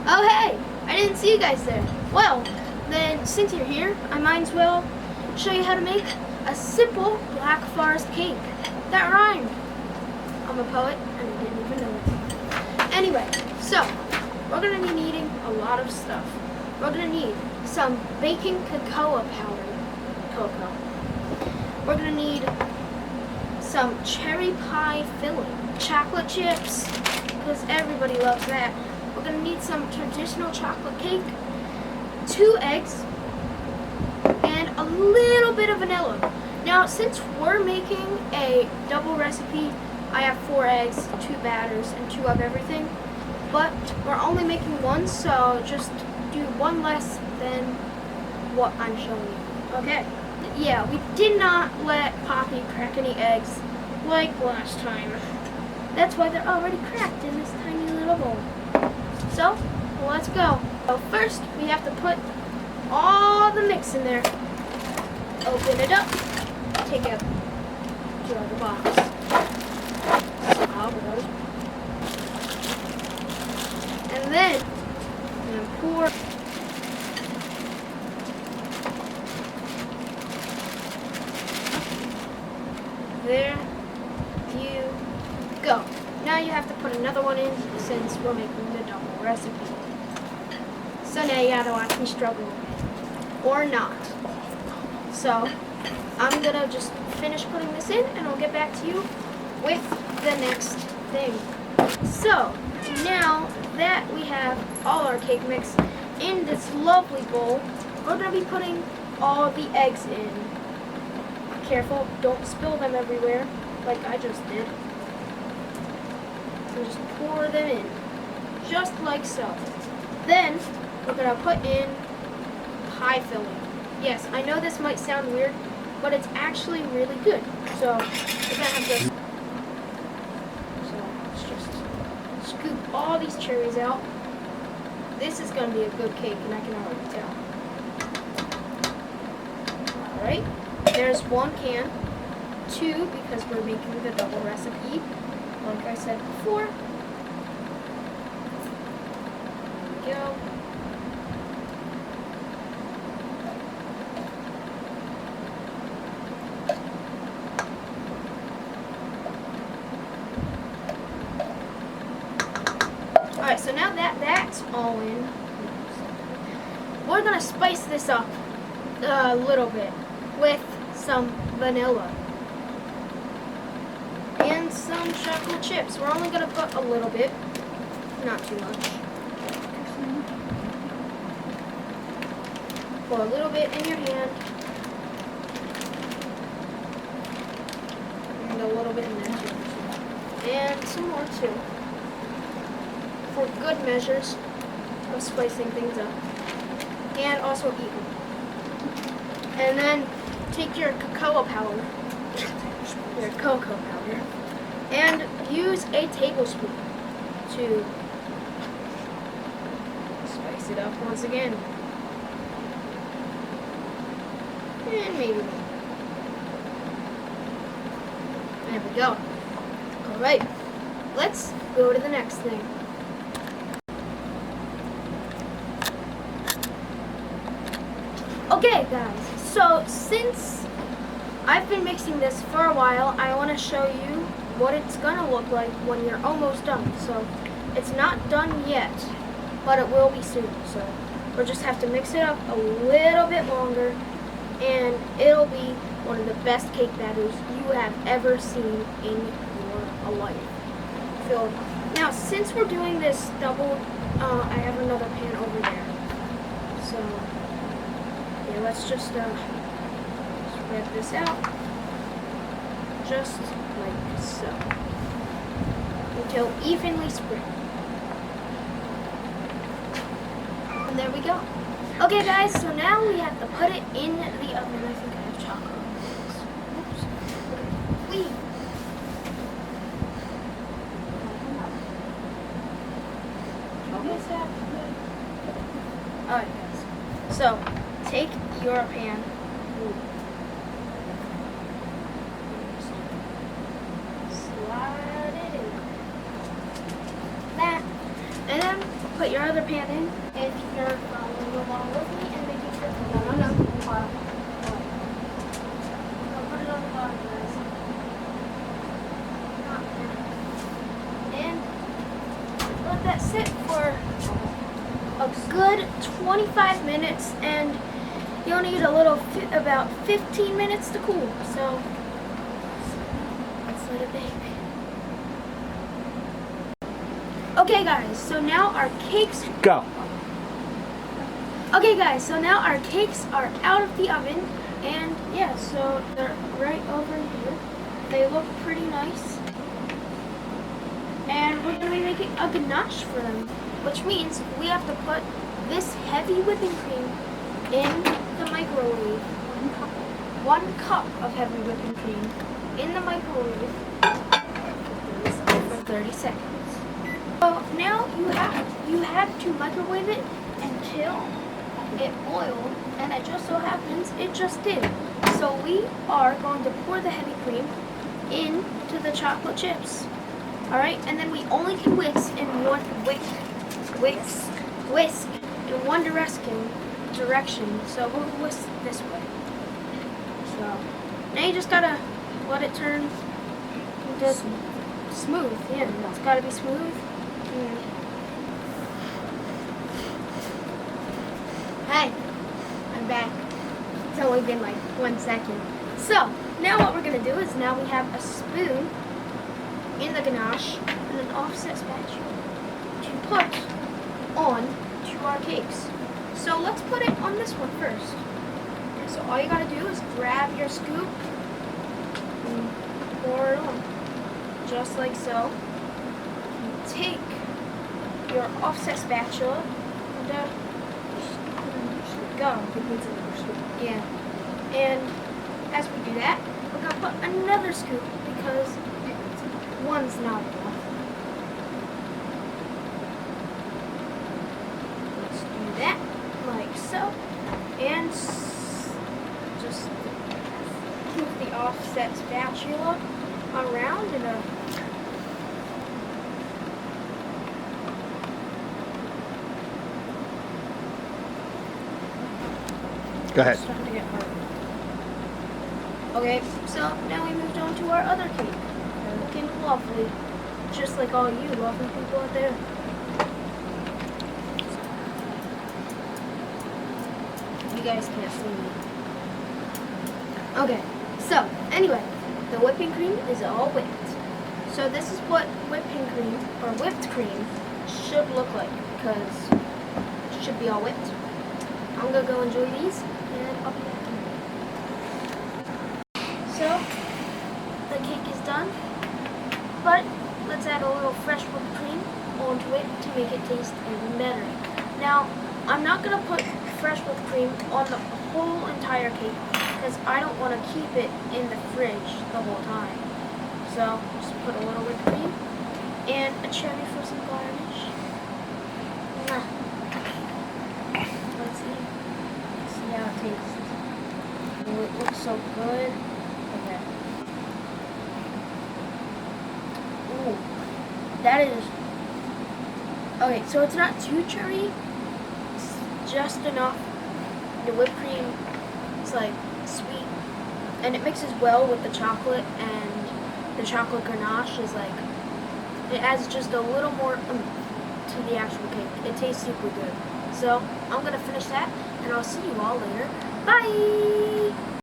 Oh hey, I didn't see you guys there. Well, then since you're here, I might as well show you how to make a simple black forest cake. That rhymed. I'm a poet and I didn't even know it. Anyway, so we're gonna be needing a lot of stuff. We're gonna need some baking cocoa powder, cocoa. We're gonna need some cherry pie filling, chocolate chips, because everybody loves that. We're gonna need some traditional chocolate cake, 2 eggs, and a little bit of vanilla. Now, since we're making a double recipe, I have 4 eggs, 2 batters, and 2 of everything. But we're only making 1, so just do 1 less than what I'm showing you. Okay. Yeah, we did not let Poppy crack any eggs like last time. That's why they're already cracked in this tiny little bowl. So, let's go. So first, we have to put all the mix in there. Open it up. Take out the box. And then pour. There you go. Now you have to put another one in since we're making the double recipe. So now you gotta watch me struggle. Or not. So I'm gonna just finish putting this in and I'll get back to you with the next thing. So now that we have all our cake mix in this lovely bowl, we're gonna be putting all the eggs in. Careful, don't spill them everywhere like I just did. So just pour them in, just like so. Then we're gonna put in pie filling. Yes, I know this might sound weird, but it's actually really good. So we're gonna have this. So let's just scoop all these cherries out. This is gonna be a good cake, and I can already tell. All right. There's 1 can, 2 because we're making the double recipe, like I said before. There we go. Alright, so now that that's all in, we're going to spice this up a little bit with some vanilla and some chocolate chips. We're only going to put a little bit, not too much. Pour a little bit in your hand and a little bit in there too. And some more too, for good measures of spicing things up and also even. And then take your cocoa powder, your cocoa powder, and use a tablespoon to spice it up once again. And maybe more. There we go. Alright, let's go to the next thing. Okay guys, so since I've been mixing this for a while, I want to show you what it's going to look like when you're almost done. So it's not done yet, but it will be soon. So we'll just have to mix it up a little bit longer, and it'll be one of the best cake batters you have ever seen in your life. Now, since we're doing this double, I have another pan over there. So yeah, let's just spread this out, just like so, until evenly spread. And there we go. Okay guys, so now we have to put it in the oven. I think I have chocolate. Oops. Wee. Alright guys, so take your pan. Slide it in. That. And then put your other pan in if you're following along with me and making sure. No. I'll put it on the bottom, guys. And let that sit for a good 25 minutes, and you'll need about 15 minutes to cool. So let's let it bake. Okay guys, so now our cakes Go. Okay guys, so now our cakes are out of the oven, and yeah, so they're right over here. They look pretty nice. And we're gonna be making a ganache for them, which means we have to put this heavy whipping cream in the microwave. 1 cup of heavy whipping cream in the microwave for 30 seconds. So now you have to microwave it until it boiled, and it just so happens it just did. So we are going to pour the heavy cream into the chocolate chips. All right, and then we only can whisk in one direction. So we'll whisk this way. So now you just gotta let it turn just smooth. Yeah, it's gotta be smooth. Hi, I'm back. It's only been like 1 second. So now what we're gonna do is now we have a spoon in the ganache and an offset spatula to put on to our cakes. So let's put it on this one first. Okay, so all you gotta do is grab your scoop and pour it on, just like so. Take your offset spatula and go. Yeah. And as we do that, we're gonna put another scoop because one's not enough. Let's do that like so, and just move the offset spatula around in a Go ahead. It's starting to get hard. Okay, so now we moved on to our other cake. They're looking lovely, just like all you lovely people out there. You guys can't see me. Okay, so anyway, the whipping cream is all whipped. So this is what whipping cream or whipped cream should look like, because it should be all whipped. I'm gonna go enjoy these, and I'll be back in a minute. So the cake is done, but let's add a little fresh whipped cream onto it to make it taste even better. Now, I'm not gonna put fresh whipped cream on the whole entire cake because I don't want to keep it in the fridge the whole time. So just put a little whipped cream and a cherry for some garnish. Let's see how it tastes. Oh, it looks so good. Okay. Ooh, that is. Okay, so it's not too cherry. It's just enough. The whipped cream is like sweet, and it mixes well with the chocolate, and the chocolate ganache is like, it adds just a little more to the actual cake. It tastes super good. So I'm gonna finish that, and I'll see you all later. Bye!